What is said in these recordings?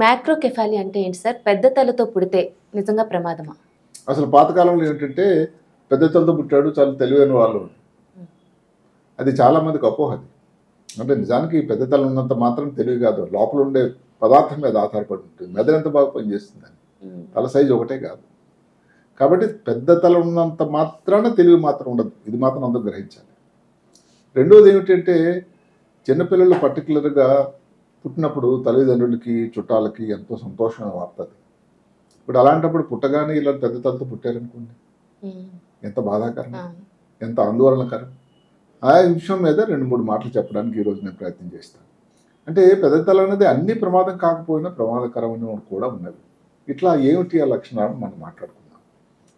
మ్యాక్రోకెఫాలి అంటే ఏంటి సార్? పెద్ద తలతో పుడితే నిజంగా ప్రమాదమా? అసలు పాతకాలంలో ఏంటంటే పెద్ద తలతో పుట్టాడు చాలా తెలివైన వాళ్ళు, హ్మ్. అది చాలామందికి అపోహ. అది అంటే నిజానికి పెద్ద తల ఉన్నంత మాత్రం తెలివి కాదు, లోపల ఉండే పదార్థం మీద ఆధారపడి ఉంటుంది. మెదడు ఎంత బాగా పనిచేస్తుందని, తల సైజు ఒకటే కాదు. కాబట్టి పెద్ద తల ఉన్నంత మాత్రాన తెలివి మాత్రం ఉండదు, ఇది మాత్రం అందరూ గ్రహించాలి. రెండోది ఏమిటంటే చిన్నపిల్లలు పర్టికులర్గా పుట్టినప్పుడు తల్లిదండ్రులకి చుట్టాలకి ఎంతో సంతోషమైన వార్త అది. ఇప్పుడు అలాంటప్పుడు పుట్టగానే ఇలా పెద్ద తలతో పుట్టారనుకోండి, ఎంత బాధాకరం, ఎంత ఆందోళనకరం. ఆ విషయం మీద 2-3 మాటలు చెప్పడానికి ఈరోజు నేను ప్రయత్నం చేస్తాను. అంటే పెద్ద తల అనేది అన్ని ప్రమాదం కాకపోయినా ప్రమాదకరమైన కూడా ఉన్నవి. ఇట్లా ఏమిటి ఆ లక్షణాలు మనం మాట్లాడుకుందాం.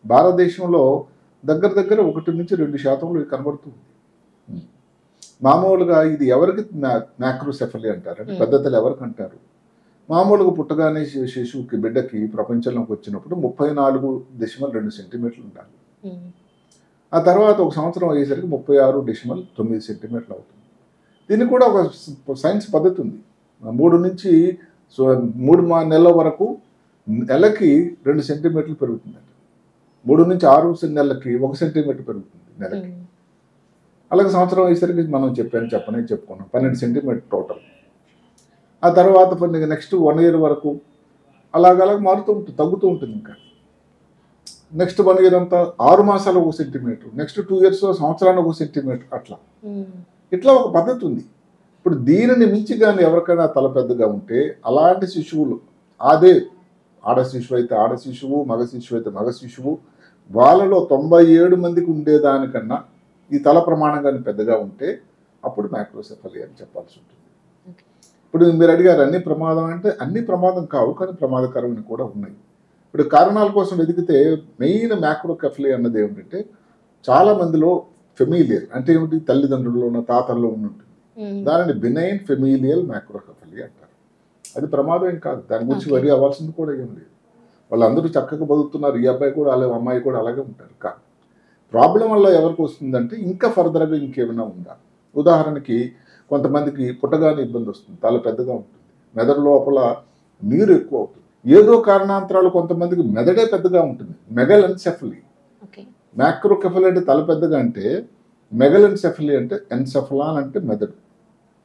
భారతదేశంలో దగ్గర దగ్గర 1-2% ఇది కనబడుతుంది. మామూలుగా ఇది ఎవరికి మ్యాక్రోసెఫలి అంటారు, అంటే పెద్ద తల ఎవరికి అంటారు? మామూలుగా పుట్టగానే శిశువుకి బిడ్డకి ప్రపంచంలోకి వచ్చినప్పుడు 34.2 సెంటీమీటర్లు ఉండాలి. ఆ తర్వాత ఒక సంవత్సరం అయ్యేసరికి 36.9 సెంటీమీటర్లు అవుతుంది. దీనికి కూడా ఒక సైన్స్ పద్ధతి ఉంది. 3 నెలల వరకు నెలకి 2 సెంటీమీటర్లు పెరుగుతుందండి. 3 నుంచి 6 నెలలకి 1 సెంటీమీటర్ పెరుగుతుంది నెలకి. అలాగే సంవత్సరం అయ్యేసరికి మనం చెప్పుకున్నాం 12 సెంటీమీటర్ టోటల్. ఆ తర్వాత నెక్స్ట్ 1 ఇయర్ వరకు అలాగ మారుతూ ఉంటుంది, తగ్గుతూ ఉంటుంది. ఇంకా నెక్స్ట్ 1 ఇయర్ అంతా 6 మాసాలు 1 సెంటీమీటర్, నెక్స్ట్ 2 ఇయర్స్ సంవత్సరానికి 1 సెంటీమీటర్, ఇట్లా ఒక పద్ధతి ఉంది. ఇప్పుడు దీనిని మించి కానీ ఎవరికైనా తల పెద్దగా ఉంటే అలాంటి శిశువులు, అదే ఆడ శిశువు అయితే ఆడ శిశువు, మగ శిశువు అయితే మగ శిశువు, వాళ్ళలో 97 మందికి ఉండేదానికన్నా ఈ తల ప్రమాణం కానీ పెద్దగా ఉంటే అప్పుడు మ్యాక్రోసెఫలి అని చెప్పాల్సి ఉంటుంది. ఇప్పుడు మీరు అడిగారు అన్ని ప్రమాదం అంటే, అన్ని ప్రమాదం కావు, కానీ ప్రమాదకరమైన కూడా ఉన్నాయి. ఇప్పుడు కారణాల కోసం వెతికితే మెయిన్ మ్యాక్రోకెఫలి అన్నది ఏమిటంటే చాలా మందిలో ఫెమిలియల్ అంటే ఏమిటి, తల్లిదండ్రుల్లో ఉన్న తాతల్లో ఉంటుంది. దానిని బినైన్ ఫెమిలియల్ మ్యాక్రోకెఫలి అంటారు. అది ప్రమాదం ఏం కాదు, దాని గురించి వరి అవ్వాల్సింది కూడా ఏం లేదు. వాళ్ళందరూ చక్కగా బతుకుతున్నారు, ఈ అబ్బాయి కూడా అలాగే అమ్మాయి కూడా అలాగే ఉంటారు. కానీ ప్రాబ్లం వల్ల ఎవరికి వస్తుందంటే ఇంకా ఫర్దర్గా ఇంకేమైనా ఉందా. ఉదాహరణకి కొంతమందికి పుట్టగానే ఇబ్బంది వస్తుంది, తల పెద్దగా ఉంటుంది, మెదడు లోపల నీరు ఎక్కువ అవుతుంది. ఏదో కారణాంతరాలు కొంతమందికి మెదడే పెద్దగా ఉంటుంది, మెగలెన్సెఫలీ. మ్యాక్రోకెఫలి అంటే తల పెద్దగా అంటే, మెగలెన్సెఫలీ అంటే ఎన్సెఫలాన్ అంటే మెదడు,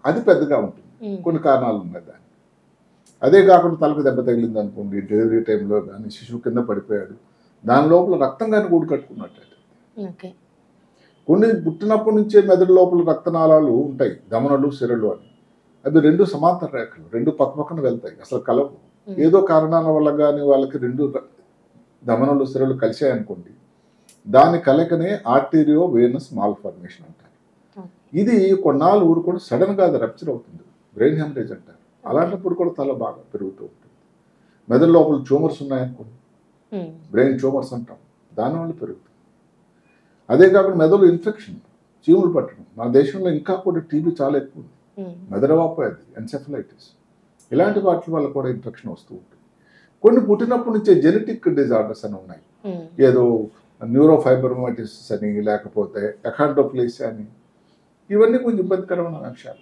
అది పెద్దగా ఉంటుంది. కొన్ని కారణాలు ఉన్నాయి దానికి. అదే కాకుండా తలకు దెబ్బ తగిలింది అనుకోండి, డెలివరీ టైంలో కానీ శిశువు కింద పడిపోయాడు, దాని లోపల రక్తం కానీ గూడు కట్టుకున్నట్టు. కొన్ని పుట్టినప్పటి నుంచే మెదడు లోపల రక్తనాళాలు ఉంటాయి, దమనలు సిరలు అని. అవి 2 సమాంతర రేఖలు, 2 పక్కపక్కన వెళ్తాయి, అసలు కలవు. ఏదో కారణాల వల్ల కానీ వాళ్ళకి 2 దమనలు సిరలు కలిసాయనుకోండి, దాని కలకనే ఆర్టీరియో వేనస్ మాల్ఫార్మేషన్ అంటారు. ఇది కొన్నాళ్ళు ఊరుకొని సడన్గా అది రప్చర్ అవుతుంది, బ్రెయిన్ హెమరేజ్ అంటారు. అలాంటప్పుడు కూడా తల బాగా పెరుగుతూ ఉంటుంది. మెదడు లోపల ట్యూమర్స్ ఉన్నాయనుకోండి, బ్రెయిన్ ట్యూమర్స్ అంటాం, దానివల్ల పెరుగుతుంది. అదే కాకుండా మెదడు ఇన్ఫెక్షన్, చీములు పట్టడం. మన దేశంలో ఇంకా కూడా టీబీ చాలా ఎక్కువ ఉంది, మెదడువాపు, అది ఎన్సెఫలైటిస్, ఇలాంటి వాటి వల్ల కూడా ఇన్ఫెక్షన్ వస్తూ ఉంటుంది. కొన్ని పుట్టినప్పటి నుంచే జెనెటిక్ డిజార్డర్స్ అని ఉన్నాయి, ఏదో న్యూరోఫైబ్రోమైటిస్ అని, లేకపోతే అకాండ్రోప్లేసియా అని. ఇవన్నీ కొంచెం ఇబ్బందికరమైన అంశాలు.